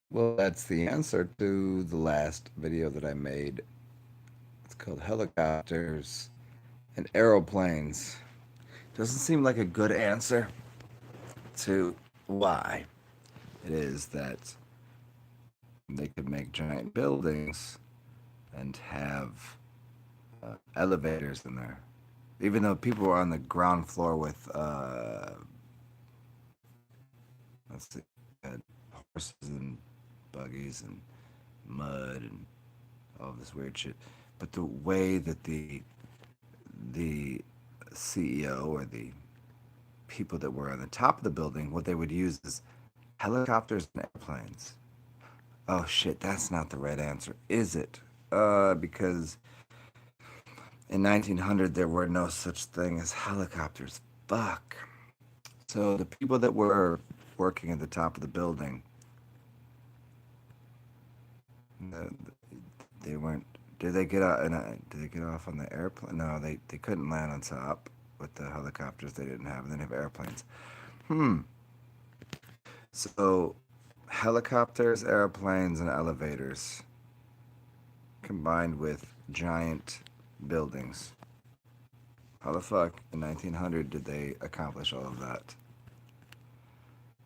Well, that's the answer to the last video that I made. It's called Helicopters and Aeroplanes. Doesn't seem like a good answer to why it is that they could make giant buildings and have elevators in there. Even though people were on the ground floor with, let's see, had horses and buggies and mud and all this weird shit. But the way that the CEO or the people that were on the top of the building, what they would use is helicopters and airplanes. Oh shit, that's not the right answer, is it? Because in 1900 there were no such thing as helicopters. Fuck. So the people that were working at the top of the building, uh, they weren't. Did they get out? Did they get off on the airplane? No, they couldn't land on top with the helicopters they didn't have. They didn't have airplanes. Hmm. So helicopters, airplanes, and elevators combined with giant buildings. How the fuck in 1900 did they accomplish all of that?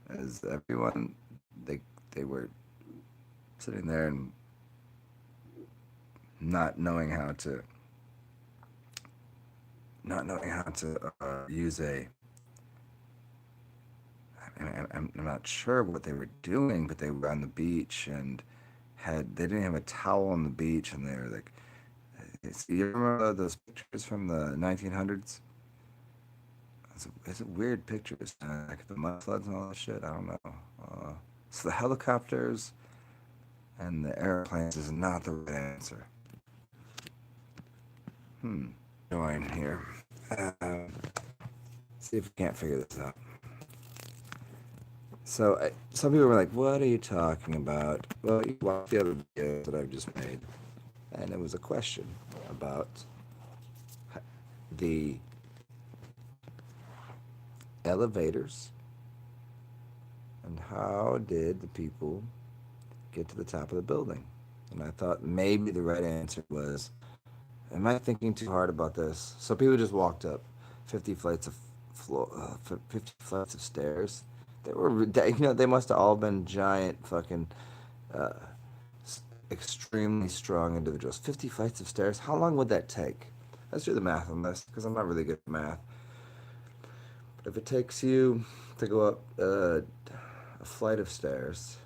As everyone, they they were sitting there and not knowing how to use a. I'm not sure what they were doing, but they were on the beach and they didn't have a towel on the beach, and they were like, you remember those pictures from the 1900s? It's a weird pictures, like the mud floods and all that shit. I don't know. So the helicopters and the airplanes is not the right answer. Hmm. Join here. See if we can't figure this out. So some people were like, "What are you talking about?" Well, you watch the other videos that I've just made, and it was a question about the elevators and how did the people get to the top of the building. And I thought maybe the right answer was, am I thinking too hard about this? So people just walked up 50 flights of 50 flights of stairs. They were, they must have all been giant fucking uh, extremely strong individuals. 50 flights of stairs. How long would that take? Let's do the math on this because I'm not really good at math. But if it takes you to go up a flight of stairs,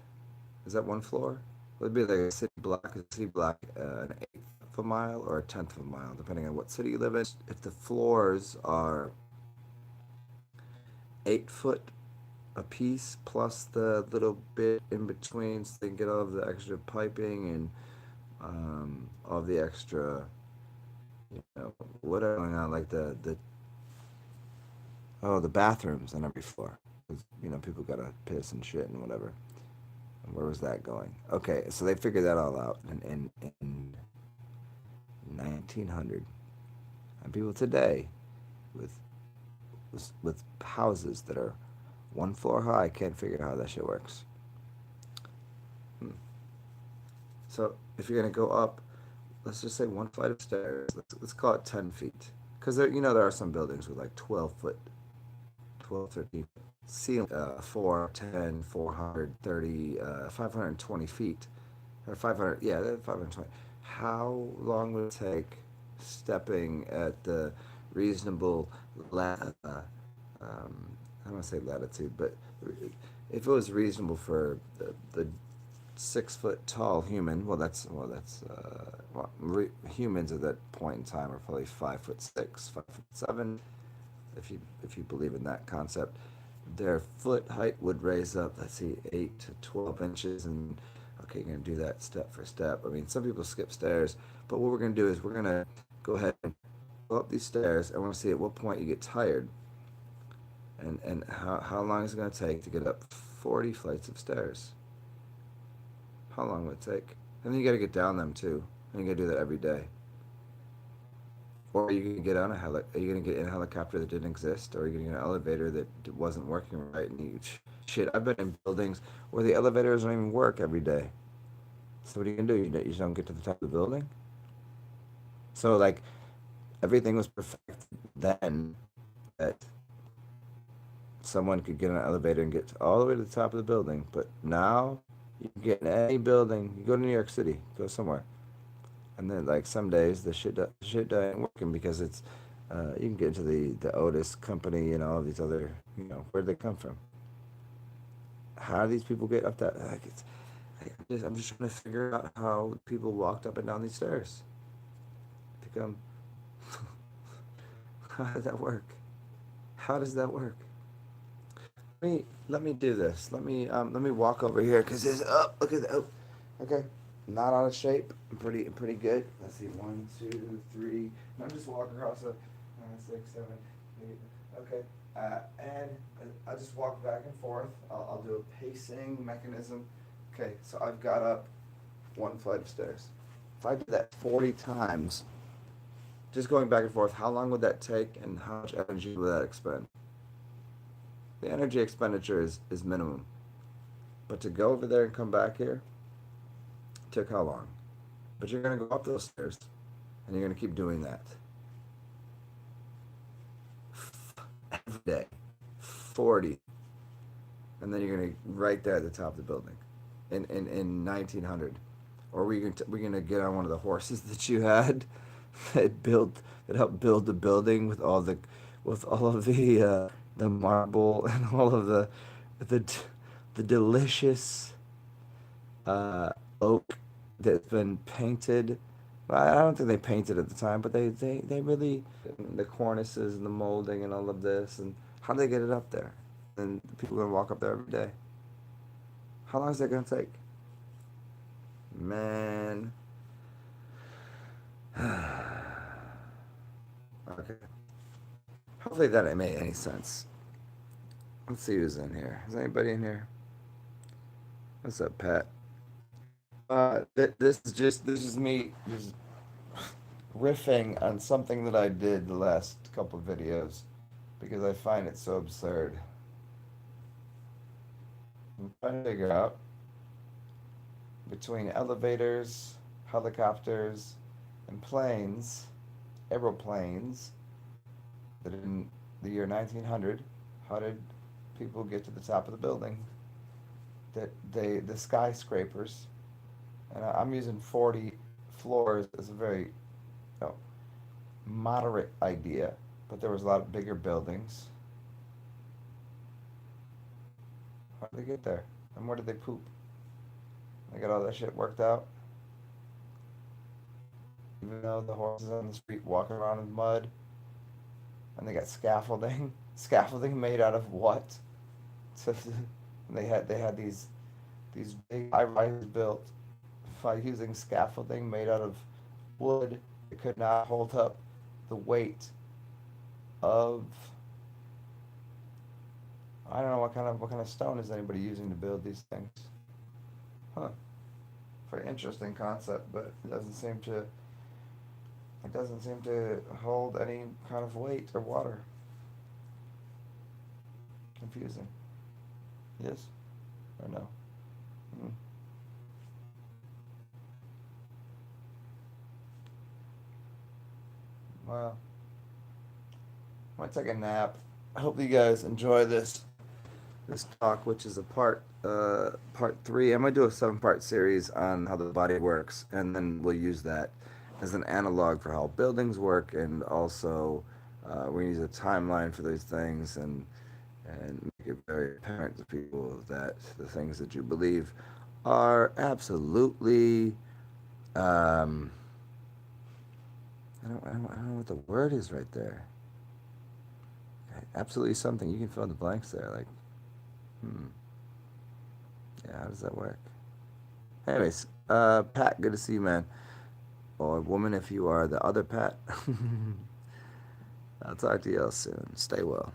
is that one floor? Would it be like an eighth of a mile or a tenth of a mile, depending on what city you live in. If the floors are 8 foot a piece plus the little bit in between, so they can get all of the extra piping and all the extra, whatever going on, like the bathrooms on every floor. 'Cause, people gotta piss and shit and whatever. And where was that going? Okay, so they figured that all out in 1900. And people today with with houses that are 1 floor high can't figure out how that shit works. Hmm. So if you're gonna go up, let's just say one flight of stairs. Let's call it 10 feet, because there are some buildings with like 12 foot, 12, 13 ceiling, 4, 10, 430, 520 feet, or 500. Yeah, 520. How long would it take stepping at the reasonable I don't want to say latitude, but if it was reasonable for the 6 foot tall human, humans at that point in time are probably 5'6", 5'7", if you believe in that concept. Their foot height would raise up, let's see, 8 to 12 inches, and okay, you're gonna do that step for step. I mean, some people skip stairs, but what we're gonna do is we're gonna go ahead and go up these stairs. I want to see at what point you get tired, and how long is it gonna take to get up 40 flights of stairs. How long would it take? And then you got to get down them too, and you got to do that every day. Or are you gonna get on a are you gonna get in a helicopter that didn't exist, or are you gonna get an elevator that wasn't working right? And shit, I've been in buildings where the elevators don't even work every day. So what are you gonna do? You just don't get to the top of the building. So like everything was perfect then that someone could get on an elevator and get all the way to the top of the building. But now you can get in any building. You go to New York City, go somewhere, and then like some days the shit ain't working because it's you can get into the Otis company and all these other where'd they come from? How do these people get up that? Like I'm just trying to figure out how people walked up and down these stairs to come. How does that work? How does that work? Let me do this. Let me walk over here because there's look at that. Oh, okay, not out of shape. Pretty good. Let's see, 1, 2, 3. I'm just walking across a 6, 7, 8. Okay, and I just walk back and forth. I'll do a pacing mechanism. Okay, so I've got up one flight of stairs. If I did that 40 times, just going back and forth, how long would that take, and how much energy would that expend? The energy expenditure is minimum. But to go over there and come back here took how long? But you're going to go up those stairs and you're going to keep doing that every day. 40. And then you're going to right there at the top of the building in 1900. Or we're going to get on one of the horses that you had that helped build the building with all of the marble and all of the the delicious oak that's been painted. Well, I don't think they painted at the time, but they really the cornices and the molding and all of this and how do they get it up there? And people are gonna walk up there every day. How long is that gonna take? Man. Okay. Hopefully that ain't made any sense. Let's see who's in here. Is anybody in here? What's up, Pat? This is me just riffing on something that I did the last couple of videos because I find it so absurd. I'm trying to figure out between elevators, helicopters, and planes, aeroplanes, that in the year 1900, how did people get to the top of the building? The skyscrapers, and I'm using 40 floors as a very know, moderate idea, but there was a lot of bigger buildings. How did they get there? And where did they poop? They got all that shit worked out. Even though the horses on the street walking around in mud, and they got scaffolding. Scaffolding made out of what? So they had these big high rises built by using scaffolding made out of wood. It could not hold up the weight of I don't know what kind of stone is anybody using to build these things. Huh. Very interesting concept, but it doesn't seem to hold any kind of weight or water. Confusing. Yes or no? Hmm. Well, I might take a nap. I hope you guys enjoy this talk, which is a part three. I'm gonna do a 7-part series on how the body works, and then we'll use that as an analog for how buildings work, and also we use a timeline for these things, and make it very apparent to people that the things that you believe are absolutely um, I don't know what the word is right there. Absolutely something. You can fill in the blanks there. Like, hmm, yeah, how does that work? Anyways, Pat, good to see you, man. Or woman, if you are the other Pat. I'll talk to you all soon. Stay well.